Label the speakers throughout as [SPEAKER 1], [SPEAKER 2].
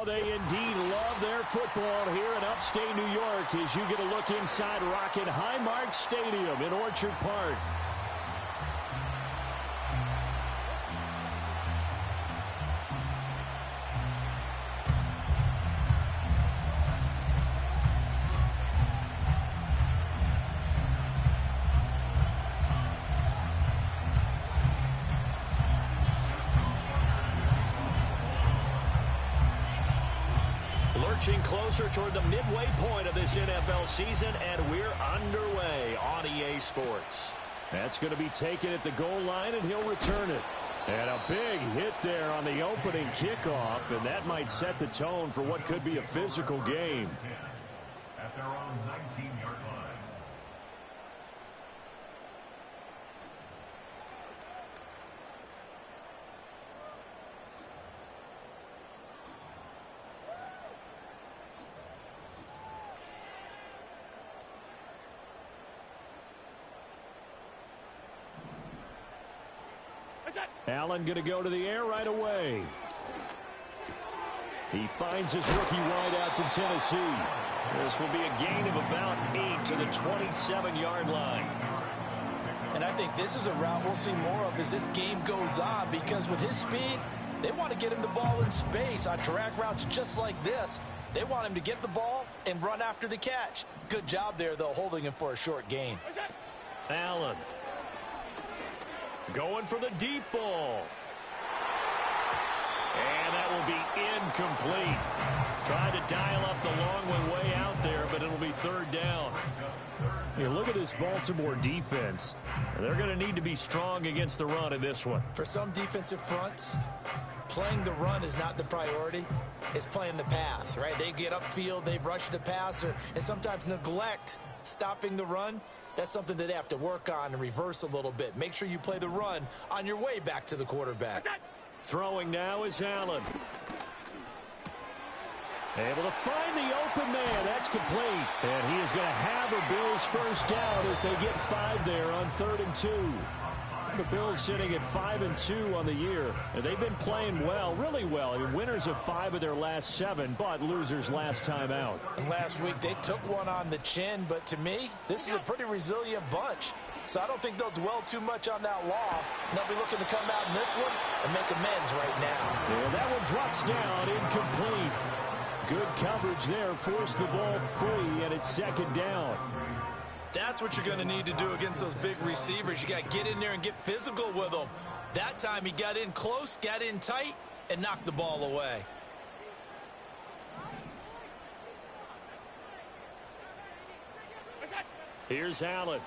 [SPEAKER 1] they indeed love their football here in upstate New York as you get a look inside Rocket Highmark Stadium in Orchard Park. Lurching closer toward the midway point of this NFL season, and we're underway on EA Sports. That's going to be taken at the goal line, and he'll return it. And a big hit there on the opening kickoff, and that might set the tone for what could be a physical game.
[SPEAKER 2] At their own 19-yard line.
[SPEAKER 1] Allen going to go to the air right away. He finds his rookie wideout from Tennessee. This will be a gain of about 8 to the 27-yard line.
[SPEAKER 3] And I think this is a route we'll see more of as this game goes on, because with his speed, they want to get him the ball in space on drag routes just like this. They want him to get the ball and run after the catch. Good job there, though, holding him for a short gain.
[SPEAKER 1] Allen going for the deep ball. And that will be incomplete. Trying to dial up the long one way out there, but it'll be third down. You look at this Baltimore defense. They're going to need to be strong against the run in this one.
[SPEAKER 3] For some defensive fronts, playing the run is not the priority. It's playing the pass, right? They get upfield, they rush the passer, and sometimes neglect stopping the run. That's something that they have to work on and reverse a little bit. Make sure you play the run on your way back to the quarterback.
[SPEAKER 1] Throwing now is Allen. Able to find the open man. That's complete. And he is going to have a Bills first down as they get 5 there on 3rd and 2. The Bills sitting at 5-2 on the year. And they've been playing well, really well. I mean, winners of 5 of their last 7, but losers last time out.
[SPEAKER 3] And last week they took one on the chin, but to me, this is a pretty resilient bunch. So I don't think they'll dwell too much on that loss. And they'll be looking to come out in this one and make amends right now.
[SPEAKER 1] And that one drops down, incomplete. Good coverage there, forced the ball free, and it's 2nd down.
[SPEAKER 3] That's what you're going to need to do against those big receivers. You got to get in there and get physical with them. That time he got in close, got in tight, and knocked the ball away.
[SPEAKER 1] Here's Allen.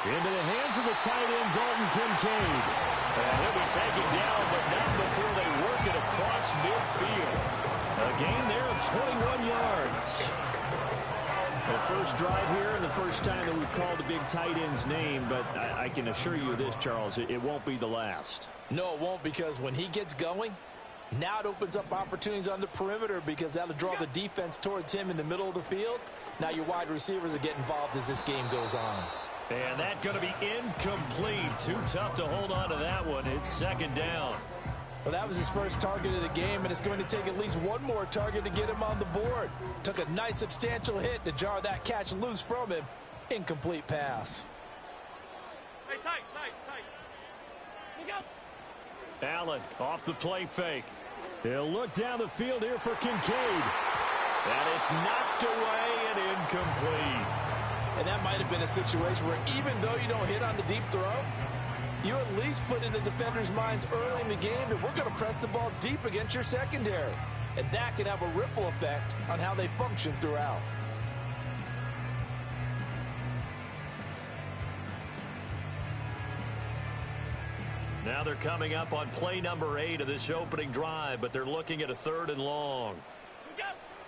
[SPEAKER 1] Into the hands of the tight end, Dalton Kincaid. And he'll be taken down, but not before they work it across midfield. A gain there of 21 yards. The first drive here and the first time that we've called a big tight end's name, but I can assure you this, Charles, it won't be the last.
[SPEAKER 3] No, it won't, because when he gets going, now it opens up opportunities on the perimeter, because that'll draw the defense towards him in the middle of the field. Now your wide receivers will get involved as this game goes on.
[SPEAKER 1] And that's going to be incomplete. Too tough to hold on to that one. It's 2nd down.
[SPEAKER 3] Well, that was his first target of the game, and it's going to take at least one more target to get him on the board. Took a nice substantial hit to jar that catch loose from him. Incomplete pass.
[SPEAKER 4] Hey, tight.
[SPEAKER 1] Allen off the play fake. He'll look down the field here for Kincaid. And it's knocked away and incomplete.
[SPEAKER 3] And that might have been a situation where even though you don't hit on the deep throw, you at least put in the defender's minds early in the game that we're going to press the ball deep against your secondary. And that can have a ripple effect on how they function throughout.
[SPEAKER 1] Now they're coming up on play number 8 of this opening drive, but they're looking at a 3rd and long.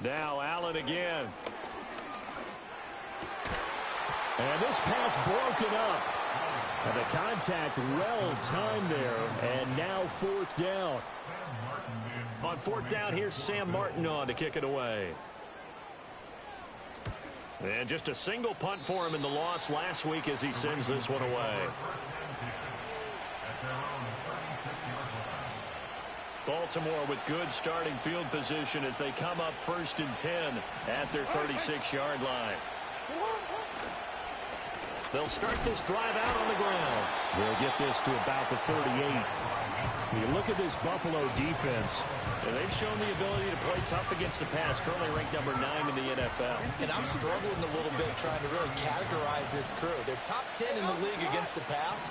[SPEAKER 1] Now Allen again. And this pass broken up. And the contact well timed there. And now 4th down. On 4th down, here's Sam Martin on to kick it away. And just a single punt for him in the loss last week as he sends this one away. Baltimore with good starting field position as they come up 1st and 10 at their 36-yard line. They'll start this drive out on the ground. They'll get this to about the 38. You look at this Buffalo defense, and they've shown the ability to play tough against the pass, currently ranked number 9 in the NFL.
[SPEAKER 3] And I'm struggling a little bit trying to really categorize this crew. They're top 10 in the league against the pass,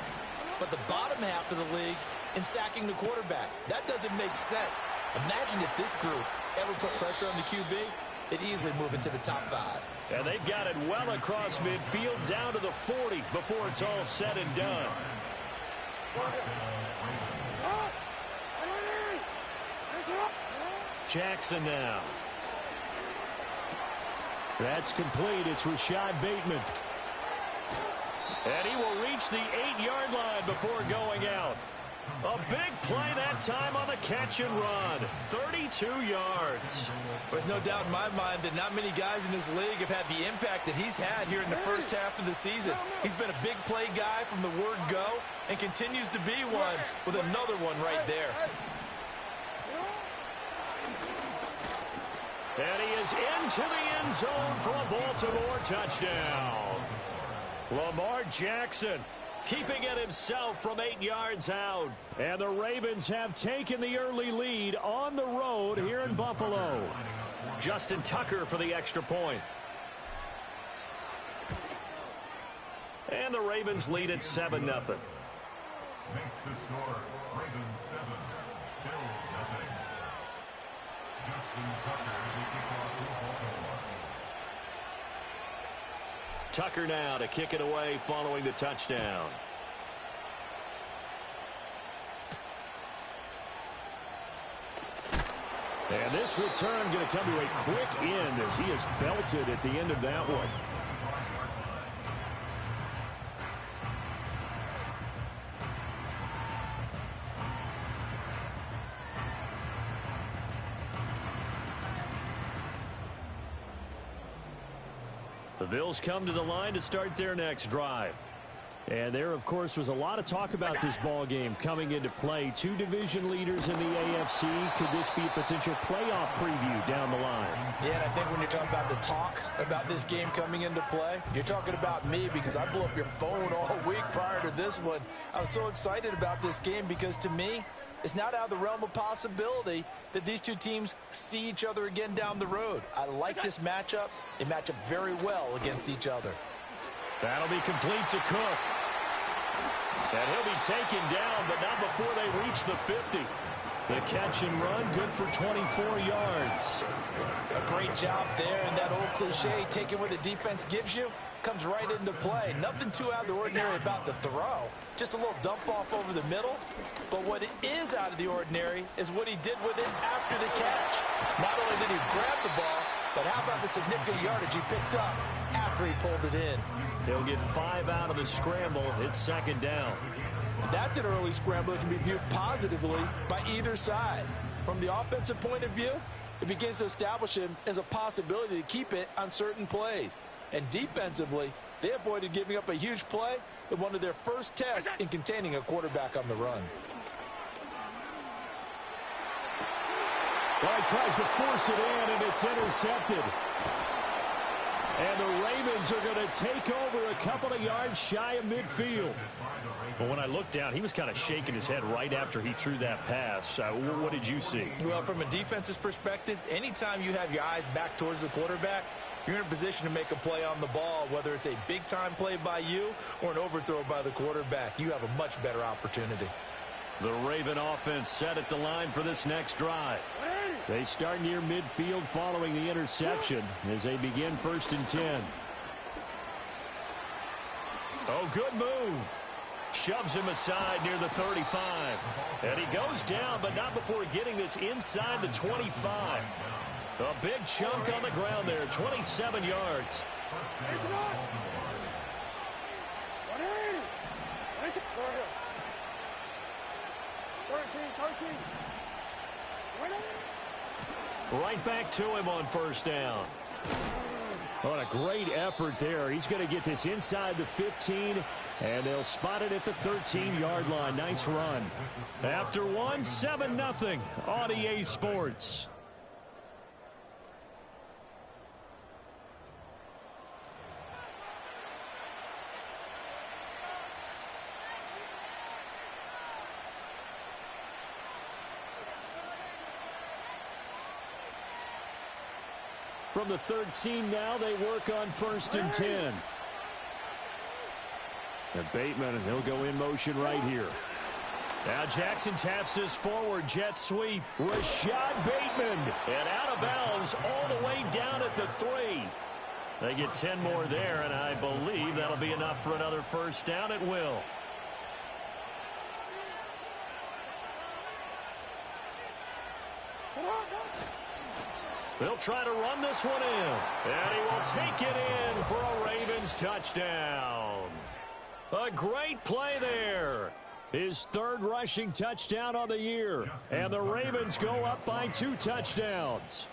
[SPEAKER 3] but the bottom half of the league in sacking the quarterback. That doesn't make sense. Imagine if this group ever put pressure on the QB, they'd easily move into the top 5.
[SPEAKER 1] And they've got it well across midfield down to the 40 before it's all said and done. Jackson now. That's complete. It's Rashad Bateman. And he will reach the 8-yard line before going out. A big play that time on the catch and run. 32 yards.
[SPEAKER 3] There's no doubt in my mind that not many guys in this league have had the impact that he's had here in the first half of the season. He's been a big play guy from the word go and continues to be one with another one right there.
[SPEAKER 1] And he is into the end zone for a Baltimore touchdown. Lamar Jackson keeping it himself from 8 yards out. And the Ravens have taken the early lead on the road here in Buffalo. Justin Tucker for the extra point. And the Ravens lead at 7-0.
[SPEAKER 2] Makes the score Ravens 7, Bills 0. Justin Tucker, the kickoff for Baltimore.
[SPEAKER 1] Tucker now to kick it away following the touchdown. And this return going to come to a quick end as he is belted at the end of that one. The Bills come to the line to start their next drive. And there, of course, was a lot of talk about this ball game coming into play. 2 division leaders in the AFC. Could this be a potential playoff preview down the line?
[SPEAKER 3] Yeah, and I think when you're talking about the talk about this game coming into play, you're talking about me because I blew up your phone all week prior to this one. I was so excited about this game because, to me, it's not out of the realm of possibility that these two teams see each other again down the road. I like this matchup. They match up very well against each other.
[SPEAKER 1] That'll be complete to Cook. And he'll be taken down, but not before they reach the 50. The catch and run, good for 24 yards.
[SPEAKER 3] A great job there, and that old cliche, taking what the defense gives you, comes right into play. Nothing too out of the ordinary about the throw. Just a little dump off over the middle. But what is out of the ordinary is what he did with it after the catch. Not only did he grab the ball, but how about the significant yardage he picked up after he pulled it in?
[SPEAKER 1] He'll get 5 out of the scramble. It's 2nd down.
[SPEAKER 3] That's an early scramble that can be viewed positively by either side. From the offensive point of view, it begins to establish him as a possibility to keep it on certain plays. And defensively, they avoided giving up a huge play in one of their first tests in containing a quarterback on the run.
[SPEAKER 1] Well, he tries to force it in, and it's intercepted. And the Ravens are going to take over a couple of yards shy of midfield. But when I looked down, he was kind of shaking his head right after he threw that pass. What did you see?
[SPEAKER 3] Well, from a defense's perspective, anytime you have your eyes back towards the quarterback, you're in a position to make a play on the ball, whether it's a big-time play by you or an overthrow by the quarterback. You have a much better opportunity.
[SPEAKER 1] The Raven offense set at the line for this next drive. They start near midfield following the interception as they begin 1st and 10. Oh, good move. Shoves him aside near the 35. And he goes down, but not before getting this inside the 25. A big chunk on the ground there, 27 yards. Right back to him on 1st down. What a great effort there. He's going to get this inside the 15 And they'll spot it at the 13-yard line. Nice run. After one, 7-0 on EA Sports. From the 13 now, they work on 1st and 10. And Bateman, and he'll go in motion right here. Now Jackson taps this forward jet sweep. Rashad Bateman, and out of bounds all the way down at the 3. They get 10 more there, and I believe that'll be enough for another first down. It will. They'll try to run this one in, and he will take it in for a Ravens touchdown. A great play there. His 3rd rushing touchdown on the year, and the Ravens go up by 2 touchdowns.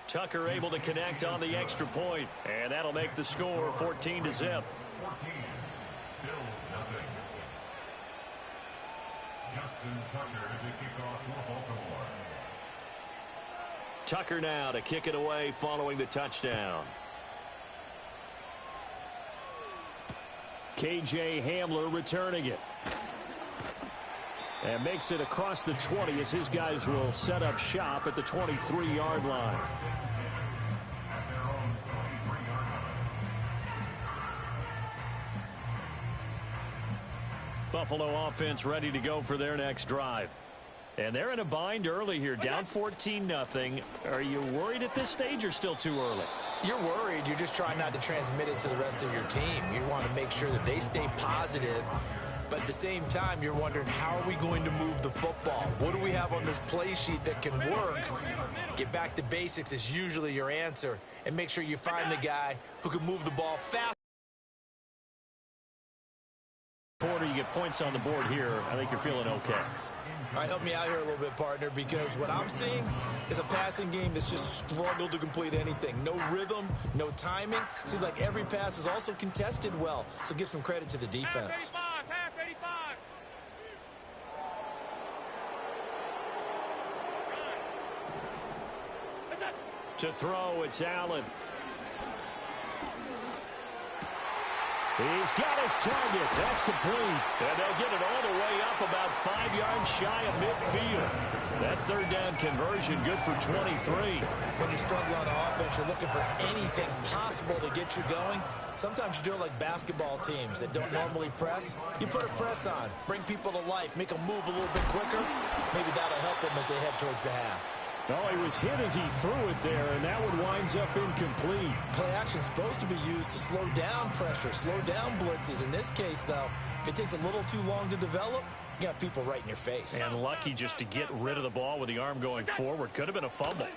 [SPEAKER 1] Tucker able to connect on the extra point, and that'll make the score 14-0.
[SPEAKER 2] 14. Bills nothing. Justin Tucker to kick off for Baltimore.
[SPEAKER 1] Tucker now to kick it away following the touchdown. K.J. Hamler returning it. And makes it across the 20 as his guys will set up shop at the 23-yard line.
[SPEAKER 2] At their own 23-yard line.
[SPEAKER 1] Buffalo offense ready to go for their next drive. And they're in a bind early here, down 14-0. Are you worried at this stage or still too early?
[SPEAKER 3] You're worried. You're just trying not to transmit it to the rest of your team. You want to make sure that they stay positive. But at the same time, you're wondering, how are we going to move the football? What do we have on this play sheet that can work? Get back to basics is usually your answer. And make sure you find the guy who can move the ball fast.
[SPEAKER 1] Quarter, you get points on the board here. I think you're feeling okay.
[SPEAKER 3] All right, help me out here a little bit, partner, because what I'm seeing is a passing game that's just struggled to complete anything. No rhythm, no timing. Seems like every pass is also contested well, so give some credit to the defense.
[SPEAKER 4] Half 85.
[SPEAKER 1] To throw, it's Allen. He's got his target. That's complete. And they'll get it all the way up about 5 yards shy of midfield. That 3rd down conversion good for 23.
[SPEAKER 3] When you struggle on offense, you're looking for anything possible to get you going. Sometimes you do it like basketball teams that don't normally press. You put a press on, bring people to life, make them move a little bit quicker. Maybe that'll help them as they head towards the half.
[SPEAKER 1] Oh, he was hit as he threw it there, and that one winds up incomplete.
[SPEAKER 3] Play action is supposed to be used to slow down pressure, slow down blitzes. In this case, though, if it takes a little too long to develop, you got people right in your face.
[SPEAKER 1] And lucky just to get rid of the ball with the arm going forward. Could have been a fumble.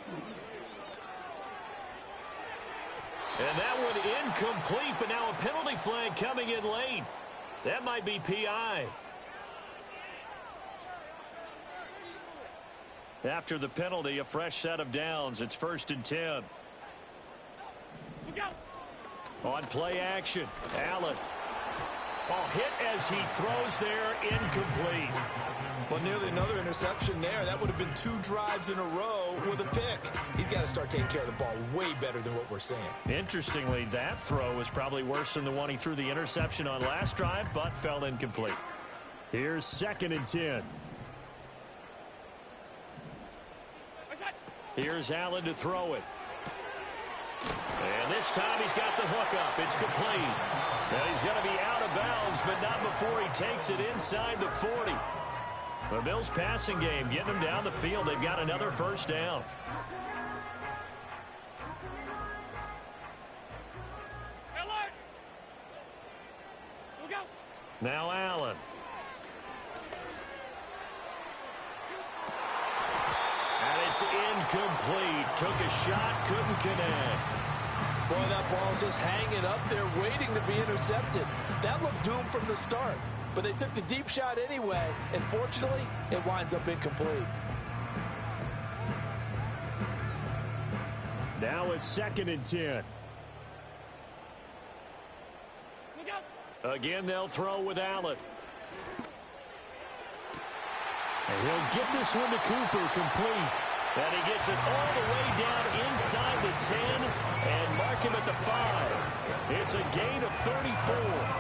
[SPEAKER 1] And that one incomplete, but now a penalty flag coming in late. That might be PI. After the penalty, a fresh set of downs. It's 1st and 10. On play action, Allen. Ball hit as he throws there, incomplete.
[SPEAKER 3] Well, nearly another interception there. That would have been 2 drives in a row with a pick. He's got to start taking care of the ball way better than what we're seeing.
[SPEAKER 1] Interestingly, that throw was probably worse than the one he threw the interception on last drive, but fell incomplete. Here's 2nd and 10. Here's Allen to throw it. And this time he's got the hook up. It's complete. Now he's going to be out of bounds, but not before he takes it inside the 40. The Bills passing game getting them down the field. They've got another first down. Now Allen. And it's incomplete. Took a shot, couldn't connect.
[SPEAKER 5] Boy, that ball's just hanging up there waiting to be intercepted. That looked doomed from the start. But they took the deep shot anyway, and fortunately, it winds up incomplete.
[SPEAKER 1] Now it's 2nd and 10. Again, they'll throw with Allen. And he'll get this one to Cooper, complete. And he gets it all the way down inside the 10 and mark him at the 5. It's a gain of 34.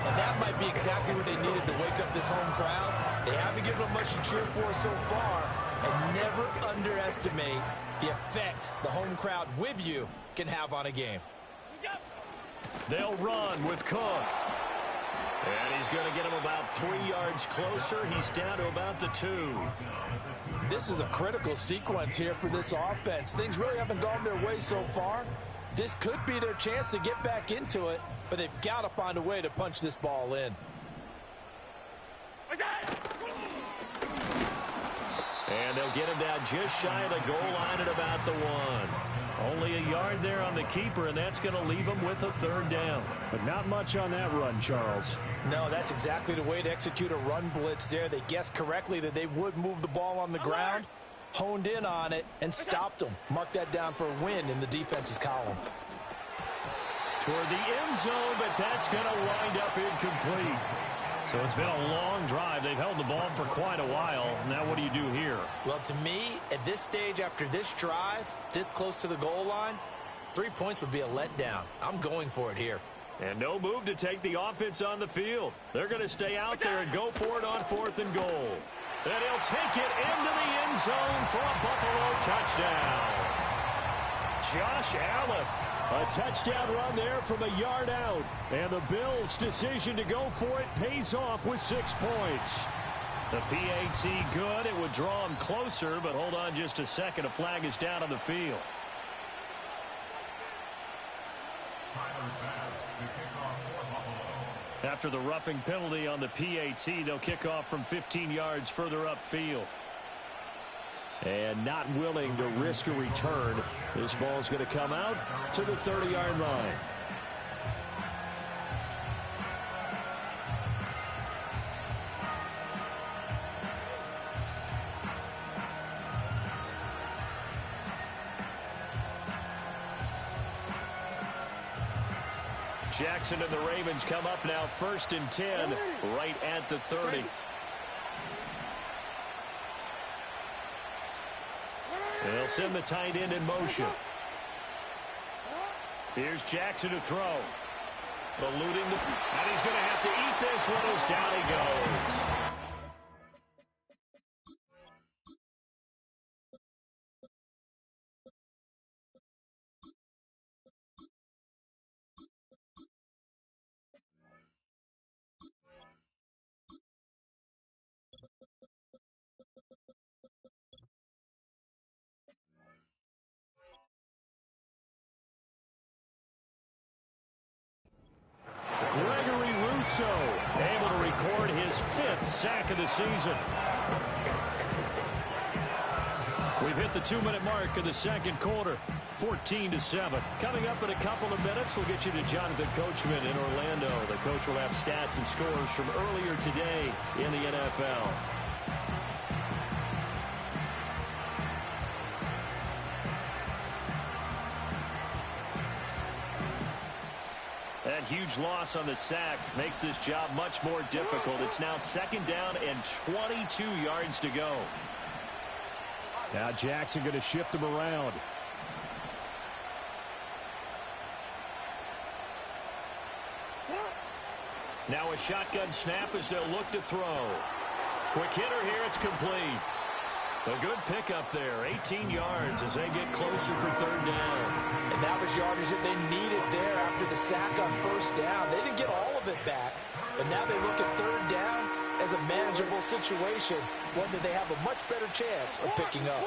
[SPEAKER 3] And that might be exactly what they needed to wake up this home crowd. They haven't given them much to cheer for so far. And never underestimate the effect the home crowd with you can have on a game.
[SPEAKER 1] They'll run with Cook. And he's going to get him about 3 yards closer. He's down to about the 2.
[SPEAKER 5] This is a critical sequence here for this offense. Things really haven't gone their way so far. This could be their chance to get back into it, but they've got to find a way to punch this ball in.
[SPEAKER 1] And they'll get him down just shy of the goal line at about the 1. Only a yard there on the keeper, and that's going to leave him with a 3rd down.
[SPEAKER 6] But not much on that run, Charles.
[SPEAKER 3] No, that's exactly the way to execute a run blitz there. They guessed correctly that they would move the ball on the ground, honed in on it, and stopped them. Mark that down for a win in the defense's column.
[SPEAKER 1] Toward the end zone, but that's going to wind up incomplete. So it's been a long drive. They've held the ball for quite a while. Now what do you do here?
[SPEAKER 3] Well, to me, at this stage, after this drive, this close to the goal line, 3 points would be a letdown. I'm going for it here.
[SPEAKER 1] And no move to take the offense on the field. They're going to stay out there and go for it on 4th and goal. And he'll take it into the end zone for a Buffalo touchdown. Josh Allen. A touchdown run there from a yard out. And the Bills' decision to go for it pays off with 6 points. The PAT good. It would draw him closer, but hold on just a second. A flag is down on the field. After the roughing penalty on the PAT, they'll kick off from 15 yards further upfield. And not willing to risk a return. This ball's going to come out to the 30-yard line. Jackson and the Ravens come up now 1st and 10 right at the 30. They'll send the tight end in motion. Here's Jackson to throw. Eluding the... And he's going to have to eat this one as down he goes. Able to record his 5th sack of the season. We've hit the 2-minute mark of the 2nd quarter. 14-7. Coming up in a couple of minutes, we'll get you to Jonathan Coachman in Orlando. The coach will have stats and scores from earlier today in the NFL. That huge loss on the sack makes this job much more difficult. It's now 2nd down and 22 yards to go.
[SPEAKER 6] Now Jackson going to shift him around.
[SPEAKER 1] Now a shotgun snap as they'll look to throw. Quick hitter here, it's complete. A good pickup there, 18 yards as they get closer for 3rd down.
[SPEAKER 5] And that was yardage that they needed there after the sack on 1st down. They didn't get all of it back, but now they look at 3rd down as a manageable situation, one that they have a much better chance of picking up.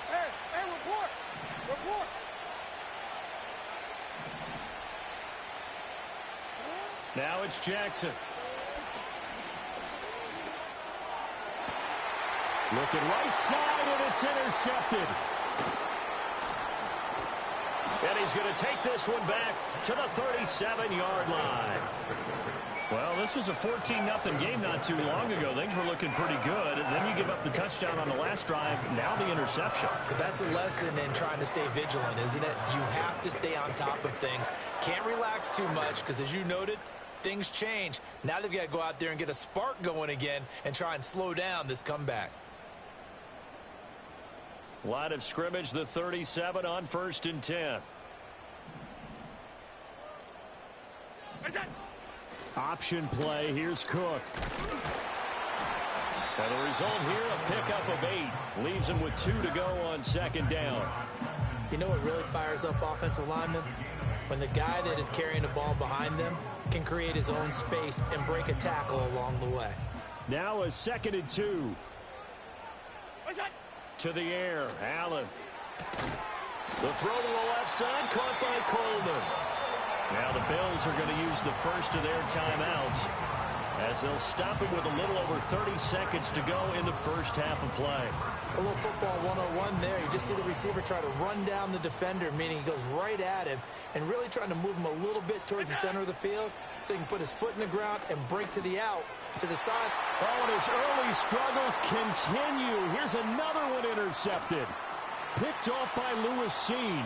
[SPEAKER 4] Hey, report.
[SPEAKER 1] Now it's Jackson. Looking right side, and it's intercepted. And he's going to take this one back to the 37-yard line.
[SPEAKER 6] Well, this was a 14-0 game not too long ago. Things were looking pretty good. And then you give up the touchdown on the last drive. Now the interception.
[SPEAKER 3] So that's a lesson in trying to stay vigilant, isn't it? You have to stay on top of things. Can't relax too much because, as you noted, things change. Now they've got to go out there and get a spark going again and try and slow down this comeback.
[SPEAKER 1] Line of scrimmage, the 37 on 1st and 10.
[SPEAKER 6] Option play. Here's Cook.
[SPEAKER 1] And the result here, a pickup of 8. Leaves him with 2 to go on 2nd down.
[SPEAKER 3] You know what really fires up offensive linemen? When the guy that is carrying the ball behind them can create his own space and break a tackle along the way.
[SPEAKER 6] Now a 2nd and 2.
[SPEAKER 1] To the air, Allen. The throw to the left side, caught by Coleman. Now the Bills are going to use the first of their timeouts as they'll stop it with a little over 30 seconds to go in the first half of play.
[SPEAKER 3] A little football 101 there. You just see the receiver try to run down the defender, meaning he goes right at him and really trying to move him a little bit towards the center of the field so he can put his foot in the ground and break to the out, to the side.
[SPEAKER 6] Oh, and his early struggles continue. Here's another one intercepted. Picked off by Lewis Seen.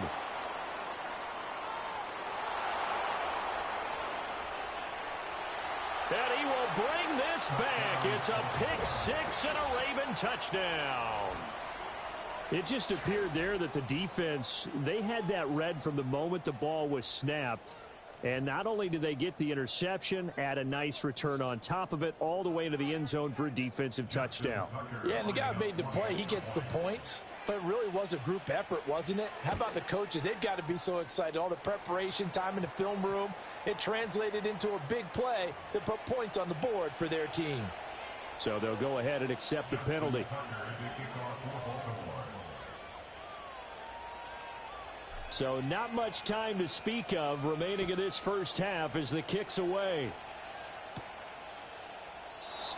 [SPEAKER 1] And he will bring this back. It's a pick 6 and a Raven touchdown.
[SPEAKER 6] It just appeared there that the defense, they had that read from the moment the ball was snapped. And not only did they get the interception, add a nice return on top of it, all the way into the end zone for a defensive touchdown.
[SPEAKER 3] Yeah, and the guy made the play. He gets the points. But it really was a group effort, wasn't it? How about the coaches? They've got to be so excited. All the preparation, time in the film room, it translated into a big play that put points on the board for their team.
[SPEAKER 6] So they'll go ahead and accept the penalty. So not much time to speak of remaining in this first half as the kick's away.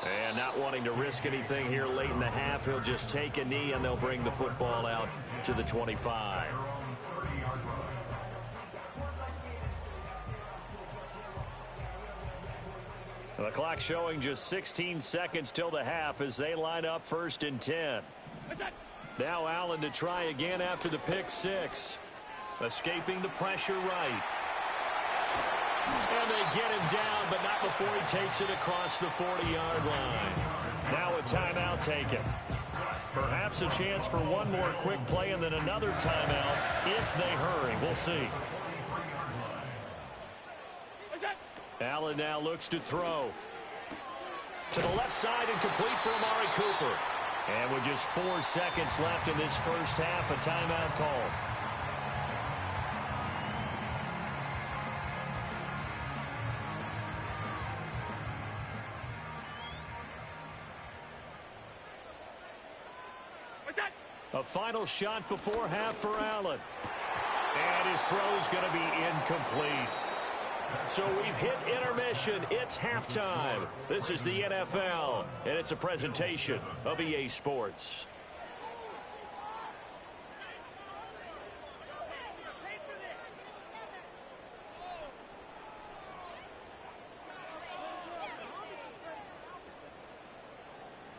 [SPEAKER 1] And not wanting to risk anything here late in the half, he'll just take a knee and they'll bring the football out to the 25. The clock showing just 16 seconds till the half as they line up 1st and 10. Now Allen to try again after the pick 6. Escaping the pressure right. And they get him down, but not before he takes it across the 40-yard line. Now a timeout taken. Perhaps a chance for one more quick play and then another timeout if they hurry. We'll see. Allen now looks to throw. To the left side and complete for Amari Cooper. And with just 4 seconds left in this first half, a timeout call. A final shot before half for Allen. And his throw's going to be incomplete. So we've hit intermission. It's halftime. This is the NFL, and it's a presentation of EA Sports.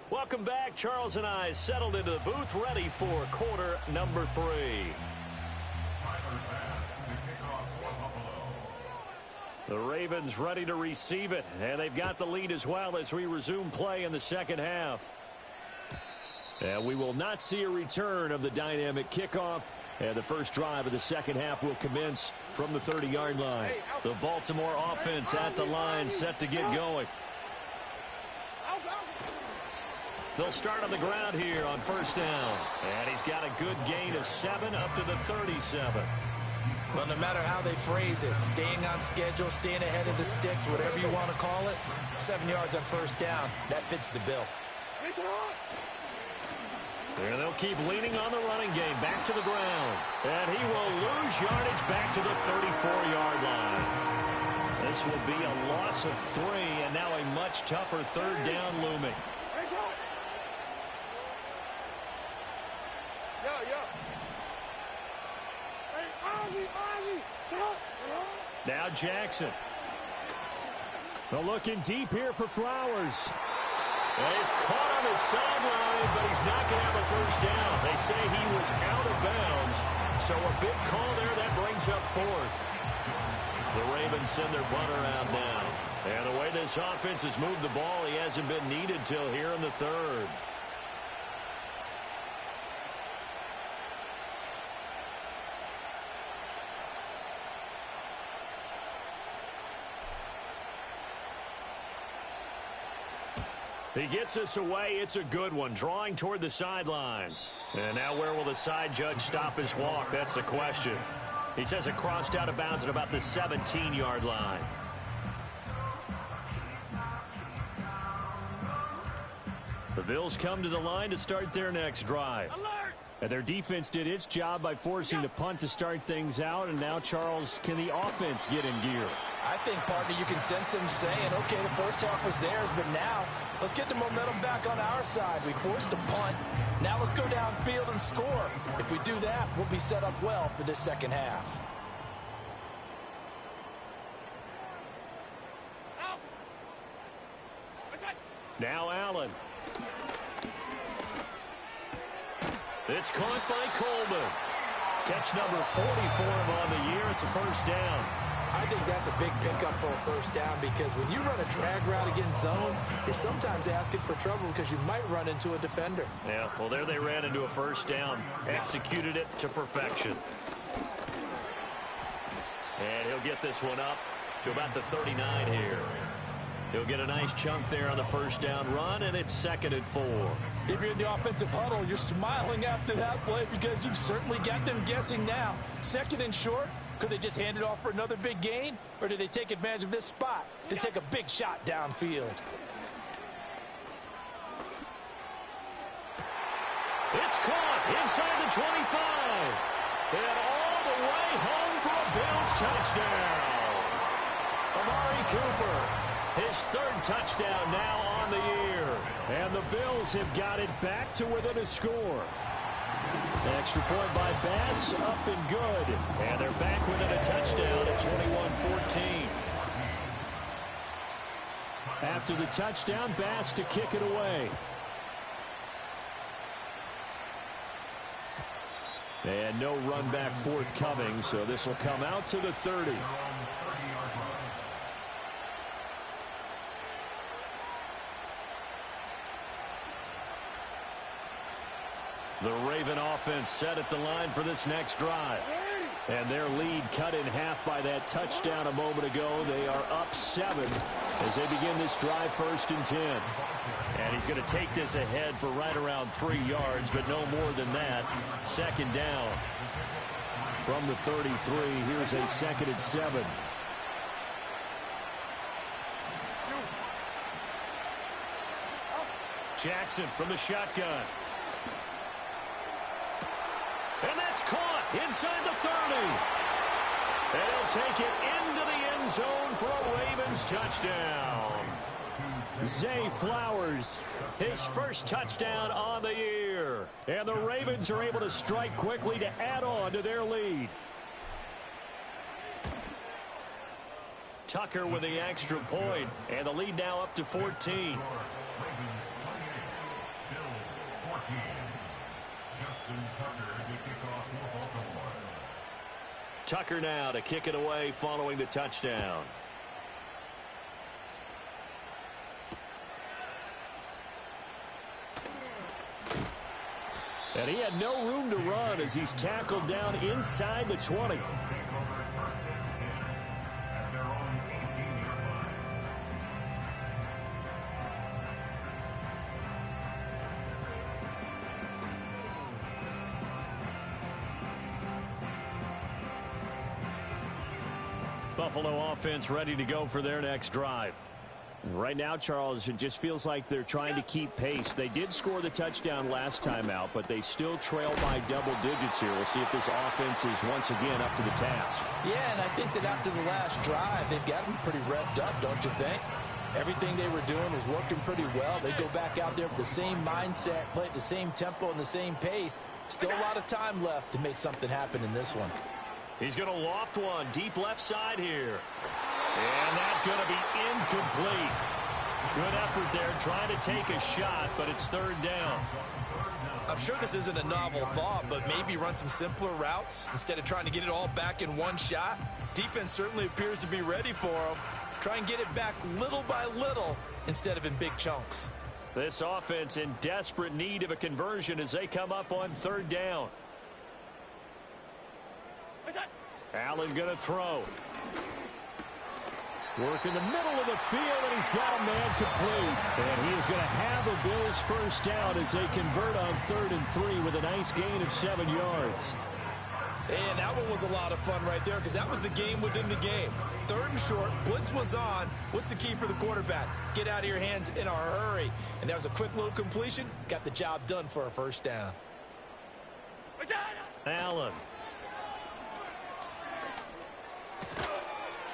[SPEAKER 1] Welcome back. Charles and I settled into the booth, ready for quarter number 3. The Ravens ready to receive it, and they've got the lead as well as we resume play in the second half. And we will not see a return of the dynamic kickoff, and the first drive of the second half will commence from the 30-yard line. The Baltimore offense at the line, set to get going. They'll start on the ground here on first down. And he's got a good gain of 7 up to the 37.
[SPEAKER 3] Well, no matter how they phrase it, staying on schedule, staying ahead of the sticks, whatever you want to call it, 7 yards on first down, that fits the bill.
[SPEAKER 1] And they'll keep leaning on the running game, back to the ground. And he will lose yardage back to the 34-yard line. This will be a loss of 3, and now a much tougher third down looming. Now Jackson.
[SPEAKER 6] Well, looking deep here for Flowers.
[SPEAKER 1] And he's caught on the sideline, but he's not going to have a first down. They say he was out of bounds, so a big call there that brings up fourth. The Ravens send their punter out now. And the way this offense has moved the ball, he hasn't been needed till here in the third. He gets us away. It's a good one, drawing toward the sidelines. And now where will the side judge stop his walk? That's the question. He says it crossed out of bounds at about the 17-yard line. The Bills come to the line to start their next drive. And their defense did its job by forcing the punt to start things out. And now, Charles, can the offense get in gear?
[SPEAKER 5] I think, partner, you can sense them saying, okay, the first half was theirs, but now let's get the momentum back on our side. We forced a punt. Now let's go downfield and score. If we do that, we'll be set up well for this second half.
[SPEAKER 1] Now Allen. It's caught by Coleman. Catch number 40 for him on the year. It's a first down.
[SPEAKER 3] I think that's a big pickup for a first down because when you run a drag route against zone, you're sometimes asking for trouble because you might run into a defender.
[SPEAKER 1] Yeah, well, there they ran into a first down. Executed it to perfection. And he'll get this one up to about the 39 here. He'll get a nice chunk there on the first down run, and it's 2nd and 4.
[SPEAKER 5] If you're in the offensive huddle, you're smiling after that play because you've certainly got them guessing now. 2nd and short, could they just hand it off for another big gain? Or did they take advantage of this spot to take a big shot downfield?
[SPEAKER 1] It's caught inside the 25. And all the way home for a Bills touchdown. Amari Cooper. His 3rd touchdown now on the year.
[SPEAKER 6] And the Bills have got it back to within a score. Extra point by Bass, up and good.
[SPEAKER 1] And they're back within a touchdown at 21-14.
[SPEAKER 6] After the touchdown, Bass to kick it away. And no run back forthcoming, so this will come out to the 30.
[SPEAKER 1] The Raven offense set at the line for this next drive.
[SPEAKER 6] And their lead cut in half by that touchdown a moment ago. They are up 7 as they begin this drive 1st and 10.
[SPEAKER 1] And he's going to take this ahead for right around 3 yards, but no more than that. 2nd down.
[SPEAKER 6] From the 33, here's a 2nd and 7.
[SPEAKER 1] Jackson from the shotgun. And that's caught inside the 30. And he'll take it into the end zone for a Ravens touchdown.
[SPEAKER 6] Zay Flowers,
[SPEAKER 1] his 1st touchdown on the year.
[SPEAKER 6] And the Ravens are able to strike quickly to add on to their lead.
[SPEAKER 1] Tucker with the extra point, and the lead now up to 14. Tucker now to kick it away following the touchdown.
[SPEAKER 6] And he had no room to run as he's tackled down inside the 20.
[SPEAKER 1] Buffalo offense ready to go for their next drive.
[SPEAKER 6] Right now, Charles, it just feels like they're trying to keep pace. They did score the touchdown last time out, but they still trail by double digits here. We'll see if this offense is once again up to the task.
[SPEAKER 5] Yeah, and I think that after the last drive, they've got them pretty revved up, don't you think? Everything they were doing was working pretty well. They go back out there with the same mindset, play at the same tempo and the same pace. Still a lot of time left to make something happen in this one.
[SPEAKER 1] He's going to loft one deep left side here. And that's going to be incomplete. Good effort there, trying to take a shot, but it's third down.
[SPEAKER 3] I'm sure this isn't a novel thought, but maybe run some simpler routes instead of trying to get it all back in one shot. Defense certainly appears to be ready for them. Try and get it back little by little instead of in big chunks.
[SPEAKER 1] This offense in desperate need of a conversion as they come up on third down. Allen going to throw. Work in the middle of the field, and he's got a man complete. And he is going to have a Bills first down as they convert on 3rd and 3 with a nice gain of 7 yards.
[SPEAKER 3] And that one was a lot of fun right there because that was the game within the game. 3rd and short, blitz was on. What's the key for the quarterback? Get out of your hands in a hurry. And that was a quick little completion. Got the job done for a first down.
[SPEAKER 1] Allen.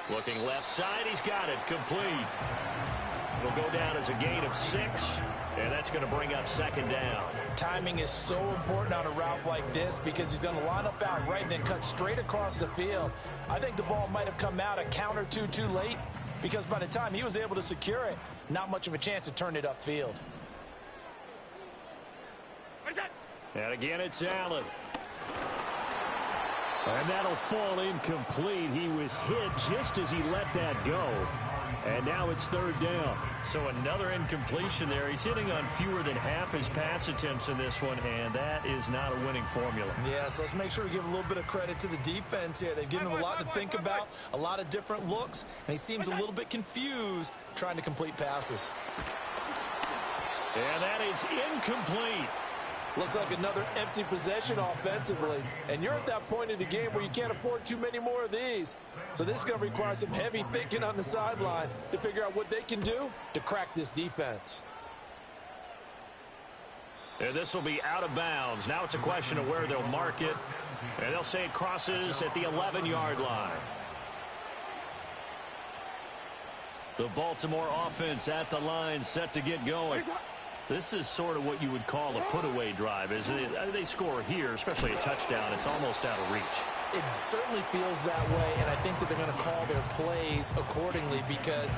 [SPEAKER 1] Looking left side, he's got it, complete. It'll go down as a gain of 6, and that's going to bring up 2nd down.
[SPEAKER 5] Timing is so important on a route like this because he's going to line up out right and then cut straight across the field. I think the ball might have come out a count or two too late because by the time he was able to secure it, not much of a chance to turn it upfield.
[SPEAKER 1] And again, it's Allen. And that'll fall incomplete. He was hit just as he let that go. And now it's 3rd down. So another incompletion there. He's hitting on fewer than half his pass attempts in this one, and that is not a winning formula.
[SPEAKER 3] Yeah, so let's make sure we give a little bit of credit to the defense here. They've given him a lot to think about, a lot of different looks, and he seems a little bit confused trying to complete passes.
[SPEAKER 1] And that is incomplete.
[SPEAKER 5] Looks like another empty possession offensively. And you're at that point in the game where you can't afford too many more of these. So this is going to require some heavy thinking on the sideline to figure out what they can do to crack this defense.
[SPEAKER 1] And this will be out of bounds. Now it's a question of where they'll mark it. And they'll say it crosses at the 11-yard line. The Baltimore offense at the line, set to get going. This is sort of what you would call a put-away drive, isn't it? They score here, especially a touchdown. It's almost out of reach.
[SPEAKER 3] It certainly feels that way, and I think that they're going to call their plays accordingly because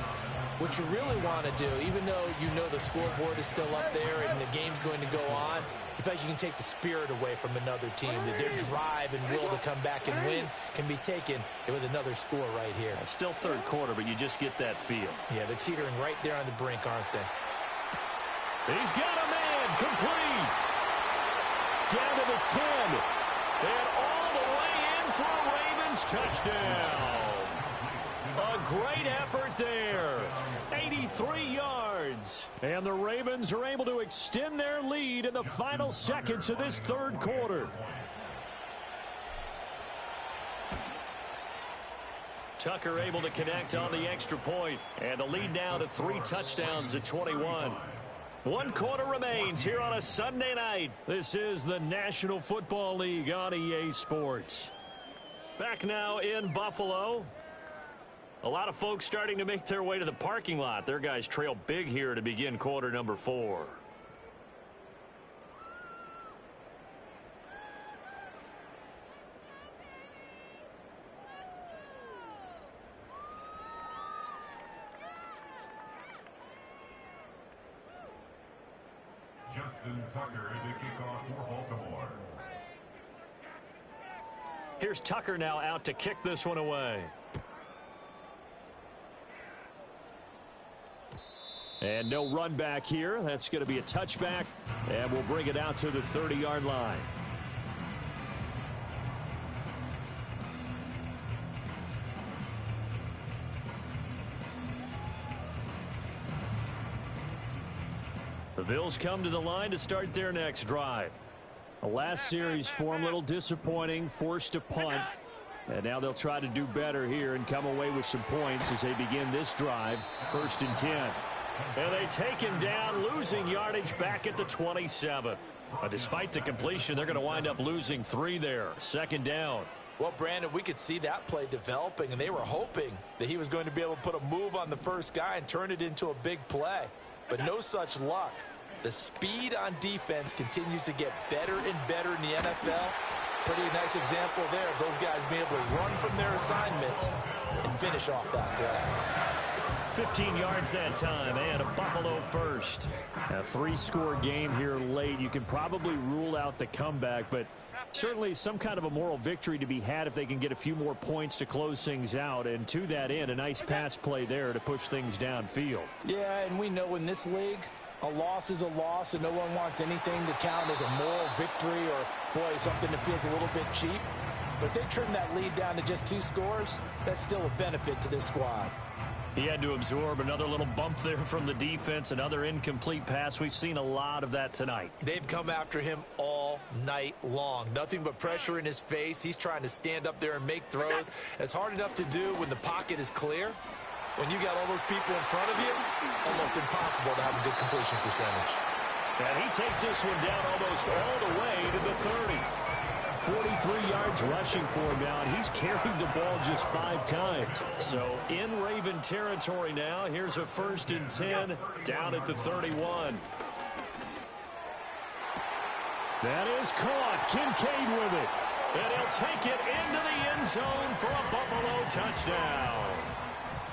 [SPEAKER 3] what you really want to do, even though you know the scoreboard is still up there and the game's going to go on, you feel like you can take the spirit away from another team, that their drive and will to come back and win can be taken with another score right here.
[SPEAKER 1] Still 3rd quarter, but you just get that feel.
[SPEAKER 3] Yeah, they're teetering right there on the brink, aren't they?
[SPEAKER 1] He's got a man, complete. Down to the 10. And all the way in for a Ravens touchdown. A great effort there. 83 yards. And the Ravens are able to extend their lead in the final seconds of this 3rd quarter. Tucker able to connect on the extra point. And the lead now to 3 touchdowns at 21. 1 quarter remains here on a Sunday night. This is the National Football League on EA Sports. Back now in Buffalo. A lot of folks starting to make their way to the parking lot. Their guys trail big here to begin quarter number 4.
[SPEAKER 2] Justin Tucker to kick off for Baltimore.
[SPEAKER 1] Here's Tucker now out to kick this one away. And no run back here. That's going to be a touchback, and we'll bring it out to the 30-yard line. The Bills come to the line to start their next drive. The last series for them, a little disappointing, forced to punt. And now they'll try to do better here and come away with some points as they begin this drive, 1st and 10. And they take him down, losing yardage back at the 27. Despite the completion, they're going to wind up losing 3 there. 2nd down.
[SPEAKER 3] Well, Brandon, we could see that play developing, and they were hoping that he was going to be able to put a move on the first guy and turn it into a big play. But no such luck. The speed on defense continues to get better and better in the NFL. Pretty nice example there of those guys being able to run from their assignments
[SPEAKER 5] and finish off that play.
[SPEAKER 1] 15 yards that time, and a Buffalo first.
[SPEAKER 6] A 3-score game here late. You can probably rule out the comeback, but certainly some kind of a moral victory to be had if they can get a few more points to close things out. And to that end, a nice pass play there to push things downfield.
[SPEAKER 5] Yeah, and we know in this league, a loss is a loss, and no one wants anything to count as a moral victory or, boy, something that feels a little bit cheap. But if they trim that lead down to just 2 scores, that's still a benefit to this squad.
[SPEAKER 6] He had to absorb another little bump there from the defense, another incomplete pass. We've seen a lot of that tonight.
[SPEAKER 3] They've come after him all night long. Nothing but pressure in his face. He's trying to stand up there and make throws. It's hard enough to do when the pocket is clear. When you got all those people in front of you, almost impossible to have a good completion percentage.
[SPEAKER 1] And he takes this one down almost all the way to the 30.
[SPEAKER 6] 43 yards rushing for him now, and he's carried the ball just 5 times.
[SPEAKER 1] So in Raven territory now. Here's a 1st and 10 down at the 31.
[SPEAKER 6] That is caught. Kincaid with it.
[SPEAKER 1] And he'll take it into the end zone for a Buffalo touchdown.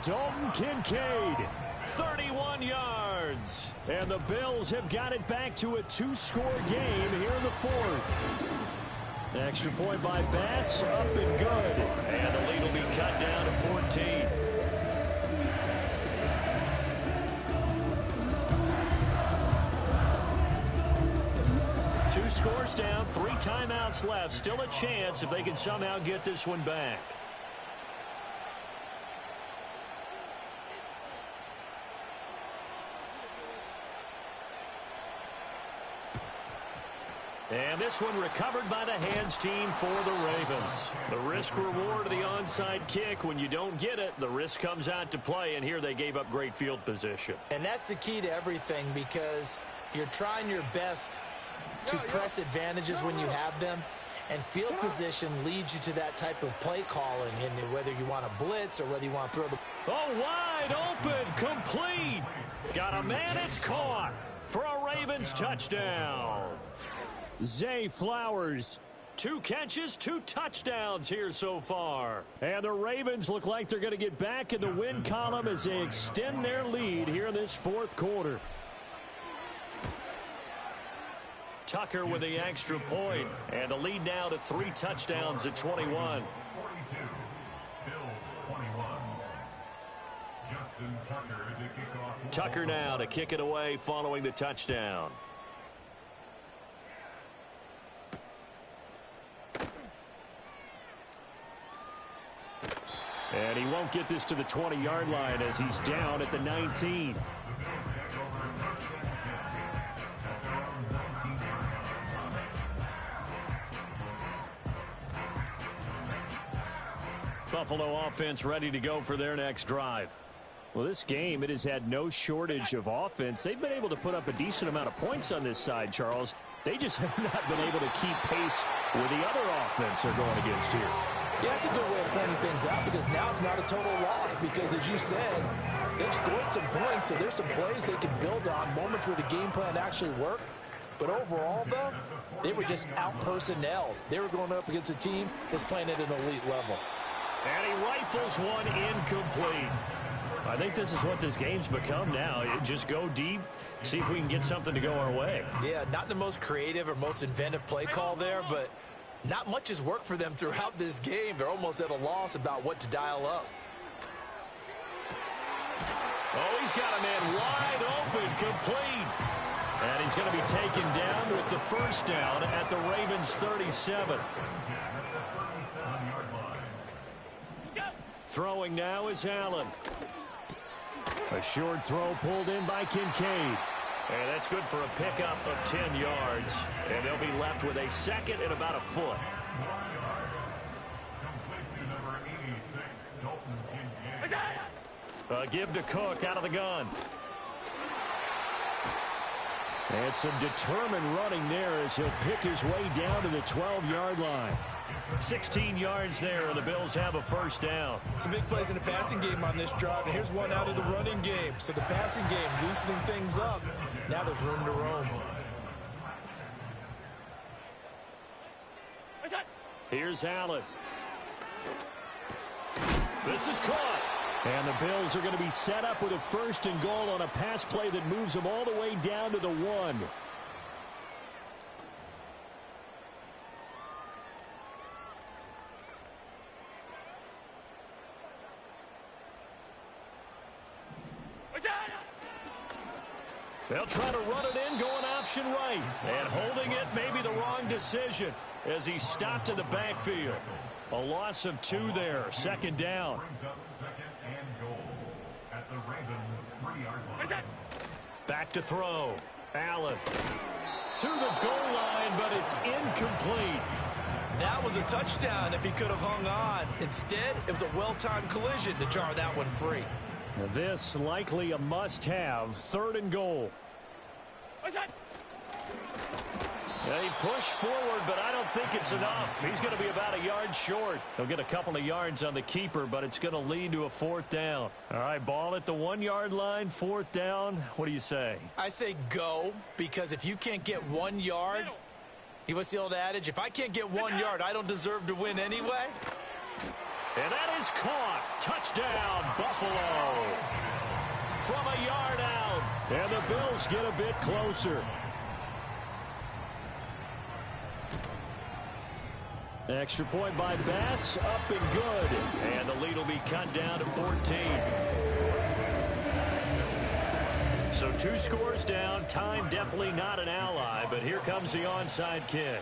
[SPEAKER 6] Dalton Kincaid.
[SPEAKER 1] 31 yards.
[SPEAKER 6] And the Bills have got it back to a 2-score game here in the 4th. Extra point by Bass, up and good.
[SPEAKER 1] And the lead will be cut down to 14. Two scores down, 3 timeouts left. Still a chance if they can somehow get this one back. And this one recovered by the hands team for the Ravens. The risk reward of the onside kick. When you don't get it, the risk comes out to play, and here they gave up great field position.
[SPEAKER 3] And that's the key to everything, because you're trying your best to press advantages when you have them, and field position leads you to that type of play calling, and whether you want to blitz or whether you want to throw the...
[SPEAKER 1] Oh, wide open, complete. Got a man, it's caught for a Ravens touchdown.
[SPEAKER 6] Zay Flowers.
[SPEAKER 1] 2 catches, 2 touchdowns here so far.
[SPEAKER 6] And the Ravens look like they're going to get back in the win column as they extend their lead here in this 4th quarter.
[SPEAKER 1] Tucker with the extra point, and the lead now to 3 touchdowns at 21. Tucker now to kick it away following the touchdown.
[SPEAKER 6] And he won't get this to the 20-yard line as he's down at the 19. Buffalo offense ready to go for their next drive. Well, this game, it has had no shortage of offense. They've been able to put up a decent amount of points on this side, Charles. They just have not been able to keep pace with the other offense they're going against here.
[SPEAKER 5] Yeah, that's a good way of pointing things out, because now it's not a total loss, because as you said, they've scored some points, so there's some plays they can build on, moments where the game plan actually worked. But overall, though, they were just out-personnelled. They were going up against a team that's playing at an elite level.
[SPEAKER 1] And he rifles one incomplete.
[SPEAKER 6] I think this is what this game's become now. Just go deep, see if we can get something to go our way.
[SPEAKER 3] Yeah, not the most creative or most inventive play call there, but not much has worked for them throughout this game. They're almost at a loss about what to dial up.
[SPEAKER 1] Oh, he's got a man wide open, complete. And he's going to be taken down with the 1st down at the Ravens 37. Throwing now is Allen.
[SPEAKER 6] A short throw pulled in by Kincaid.
[SPEAKER 1] And that's good for a pickup of 10 yards. And they'll be left with a 2nd and about a foot. Give to Cook out of the gun.
[SPEAKER 6] And some determined running there as he'll pick his way down to the 12-yard line.
[SPEAKER 1] 16 yards there, and the Bills have a 1st down.
[SPEAKER 3] Some big plays in the passing game on this drive, and here's one out of the running game. So the passing game loosening things up. Now there's room to roam.
[SPEAKER 1] Here's Allen. This is caught.
[SPEAKER 6] And the Bills are going to be set up with a 1st and goal on a pass play that moves them all the way down to the 1. They'll try to run it in, going option right. And holding it may be the wrong decision as he stopped in the backfield. A loss of 2 there, 2nd down.
[SPEAKER 2] Brings up 2nd and goal at the Ravens 3-yard line.
[SPEAKER 6] Back to throw. Allen to the goal line, but it's incomplete.
[SPEAKER 3] That was a touchdown if he could have hung on. Instead, it was a well-timed collision to jar that one free.
[SPEAKER 6] This likely a must-have, 3rd and goal. Yeah, he pushed forward, but I don't think it's enough. He's going to be about a yard short. He'll get a couple of yards on the keeper, but it's going to lead to a 4th down. All right, ball at the 1-yard line, 4th down. What do you say?
[SPEAKER 3] I say go, because if you can't get 1 yard, what's the old adage? If I can't get 1 yard, I don't deserve to win anyway.
[SPEAKER 6] And that is caught. Touchdown, Buffalo. From a yard out. And the Bills get a bit closer. Extra point by Bass, up and good. And the lead will be cut down to 14. So 2 scores down. Time definitely not an ally, but here comes the onside kick.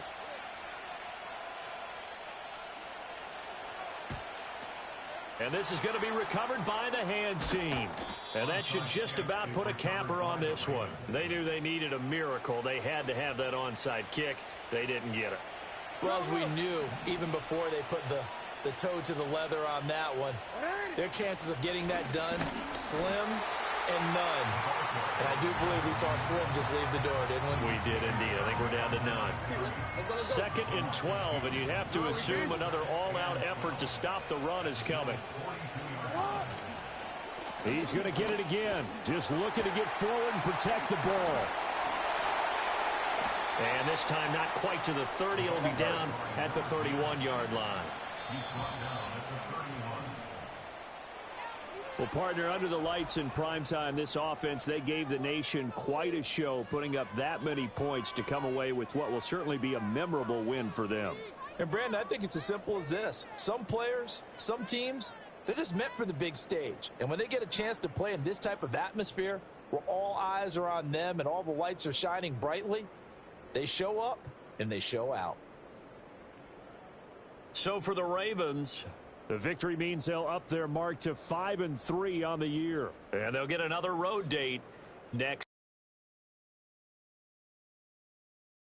[SPEAKER 6] And this is going to be recovered by the hands team. And that should just about put a capper on this one. They knew they needed a miracle. They had to have that onside kick. They didn't get it.
[SPEAKER 3] Well, as we knew, even before they put the toe to the leather on that one, their chances of getting that done, slim and none. And I do believe we saw Slim just leave the door, didn't we?
[SPEAKER 6] We did indeed. I think we're down to none. 2nd and 12, and you'd have to assume another all-out effort to stop the run is coming. He's going to get it again. Just looking to get forward and protect the ball. And this time not quite to the 30. It'll be down at the 31-yard line. Well, partner, under the lights in primetime, this offense, they gave the nation quite a show, putting up that many points to come away with what will certainly be a memorable win for them.
[SPEAKER 3] And, Brandon, I think it's as simple as this. Some players, some teams, they're just meant for the big stage. And when they get a chance to play in this type of atmosphere where all eyes are on them and all the lights are shining brightly, they show up and they show out.
[SPEAKER 6] So for the Ravens, the victory means they'll up their mark to 5-3 on the year. And they'll get another road date next.